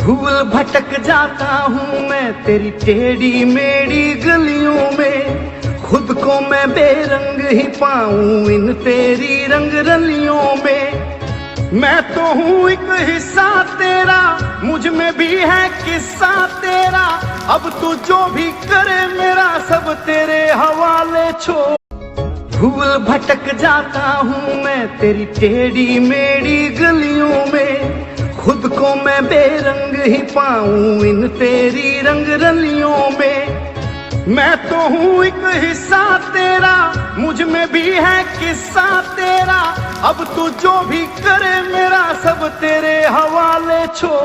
भूल भटक जाता हूँ मैं तेरी टेढ़ी मेढ़ी गलियों में, खुद को मैं बेरंग ही पाऊं इन तेरी रंग रलियों में। मैं तो हूँ एक हिस्सा तेरा, मुझ में भी है किस्सा तेरा, अब तू जो भी करे मेरा सब तेरे हवाले छोड़। भूल भटक जाता हूँ मैं तेरी टेढ़ी मेढ़ी गलियों में, खुद को मैं बेरंग ही पाऊं इन तेरी रंग रलियों में। मैं तो हूँ एक हिस्सा तेरा, मुझ में भी है किस्सा तेरा, अब तू जो भी करे मेरा सब तेरे हवाले छोड़।